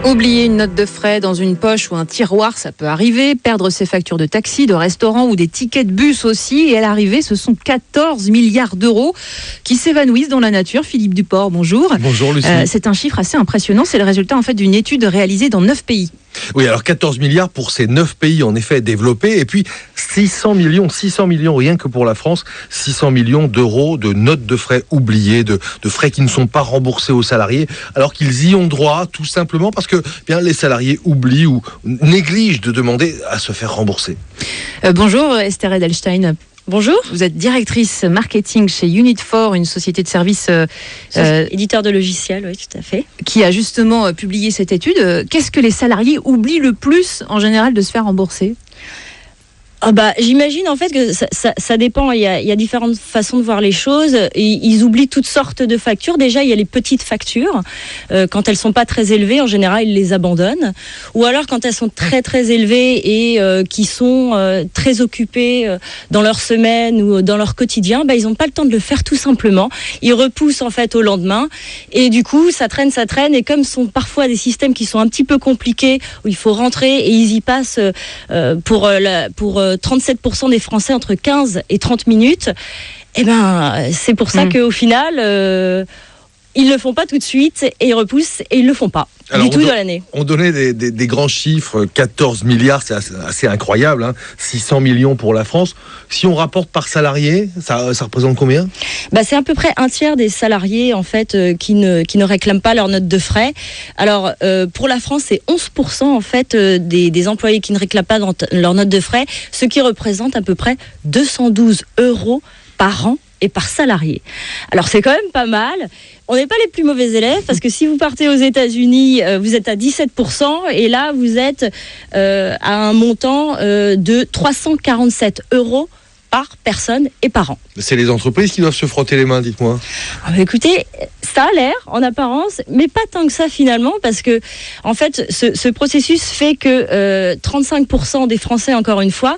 Oublier une note de frais dans une poche ou un tiroir, ça peut arriver. Perdre ses factures de taxi, de restaurant ou des tickets de bus aussi. Et à l'arrivée, ce sont 14 milliards d'euros qui s'évanouissent dans la nature. Philippe Duport, bonjour. Bonjour Lucie. C'est un chiffre assez impressionnant. C'est le résultat en fait d'une étude réalisée dans 9 pays. Oui, alors 14 milliards pour ces 9 pays en effet développés. Et puis 600 millions rien que pour la France. 600 millions d'euros de notes de frais oubliées, de frais qui ne sont pas remboursés aux salariés, alors qu'ils y ont droit tout simplement parce que bien les salariés oublient ou négligent de demander à se faire rembourser. Bonjour Esther Edelstein. Bonjour. Vous êtes directrice marketing chez Unit4, une société de services éditeur de logiciels, oui, tout à fait. Qui a justement publié cette étude. Qu'est-ce que les salariés oublient le plus en général de se faire rembourser ? J'imagine en fait que ça dépend, il y a différentes façons de voir les choses. Ils oublient toutes sortes de factures. Déjà, il y a les petites factures. Quand elles sont pas très élevées, en général, ils les abandonnent. Ou alors, quand elles sont très très élevées et qui sont très occupés dans leur semaine ou dans leur quotidien, ils n'ont pas le temps de le faire tout simplement. Ils repoussent en fait au lendemain. Et du coup, ça traîne. Et comme ce sont parfois des systèmes qui sont un petit peu compliqués, où il faut rentrer et ils y passent pour 37% des Français entre 15 et 30 minutes, c'est pour ça qu'au final, ils le font pas tout de suite et ils repoussent et ils le font pas. Alors, du tout de l'année. On donnait des grands chiffres, 14 milliards, c'est assez incroyable, hein, 600 millions pour la France. Si on rapporte par salarié, ça représente combien ? C'est à peu près un tiers des salariés en fait qui ne réclament pas leur note de frais. Alors pour la France, c'est 11% en fait des employés qui ne réclament pas leur note de frais, ce qui représente à peu près 212 € par an et par salarié. Alors c'est quand même pas mal. On n'est pas les plus mauvais élèves parce que si vous partez aux États-Unis, vous êtes à 17% et là vous êtes à un montant de 347 € par personne et par an. C'est les entreprises qui doivent se frotter les mains, dites-moi. Écoutez, ça a l'air en apparence, mais pas tant que ça finalement, parce que en fait, ce processus fait que 35% des Français, encore une fois,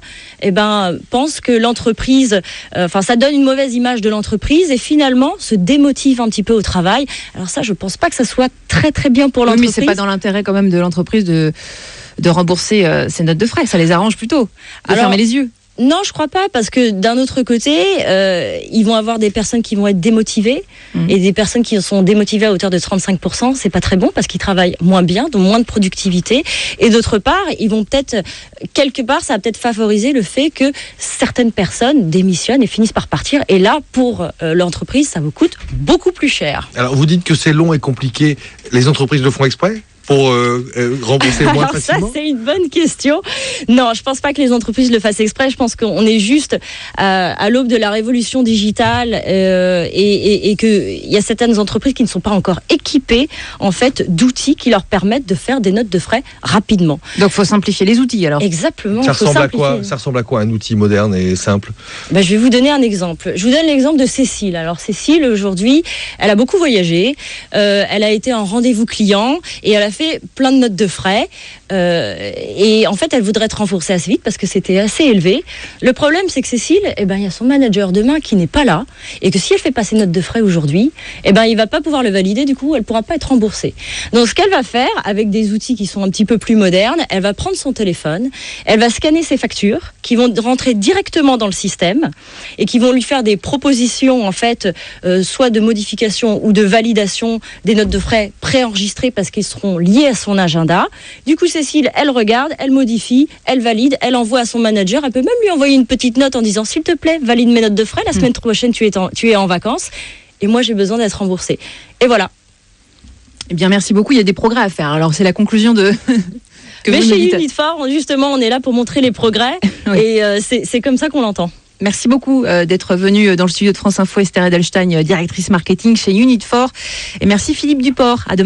pensent que l'entreprise, ça donne une mauvaise image de l'entreprise et finalement se démotive un petit peu au travail. Alors ça, je pense pas que ça soit très très bien pour l'entreprise. Oui, mais c'est pas dans l'intérêt quand même de l'entreprise de rembourser ses notes de frais. Ça les arrange plutôt de fermer les yeux. Non, je crois pas, parce que d'un autre côté, ils vont avoir des personnes qui vont être démotivées et des personnes qui sont démotivées à hauteur de 35%. C'est pas très bon parce qu'ils travaillent moins bien, donc moins de productivité. Et d'autre part, ils vont peut-être, quelque part, ça va peut-être favoriser le fait que certaines personnes démissionnent et finissent par partir. Et là, pour l'entreprise, ça vous coûte beaucoup plus cher. Alors, vous dites que c'est long et compliqué. Les entreprises le font exprès ? Pour rembourser moins facilement ? Alors ça, c'est une bonne question. Non, je pense pas que les entreprises le fassent exprès. Je pense qu'on est juste à l'aube de la révolution digitale et qu'il y a certaines entreprises qui ne sont pas encore équipées en fait d'outils qui leur permettent de faire des notes de frais rapidement. Donc, il faut simplifier les outils alors. Exactement. Ça ressemble à quoi un outil moderne et simple ? Je vais vous donner un exemple. Je vous donne l'exemple de Cécile. Alors Cécile, aujourd'hui, elle a beaucoup voyagé. Elle a été en rendez-vous client et elle a fait plein de notes de frais et en fait elle voudrait être remboursée assez vite parce que c'était assez élevé. Le problème c'est que Cécile, il y a son manager demain qui n'est pas là et que si elle fait pas ses notes de frais aujourd'hui, il va pas pouvoir le valider, du coup elle pourra pas être remboursée. Donc ce qu'elle va faire avec des outils qui sont un petit peu plus modernes, elle va prendre son téléphone, elle va scanner ses factures qui vont rentrer directement dans le système et qui vont lui faire des propositions en fait soit de modification ou de validation des notes de frais préenregistrées parce qu'ils seront liée à son agenda. Du coup, Cécile, elle regarde, elle modifie, elle valide, elle envoie à son manager. Elle peut même lui envoyer une petite note en disant « S'il te plaît, valide mes notes de frais. La semaine prochaine, tu es en vacances. Et moi, j'ai besoin d'être remboursée. » Et voilà. Eh bien, merci beaucoup. Il y a des progrès à faire. Alors, c'est la conclusion de... Mais chez Unit4, justement, on est là pour montrer les progrès. Oui. Et c'est comme ça qu'on l'entend. Merci beaucoup d'être venu dans le studio de France Info, Esther Edelstein, directrice marketing chez Unit4. Et merci Philippe Duport. À demain.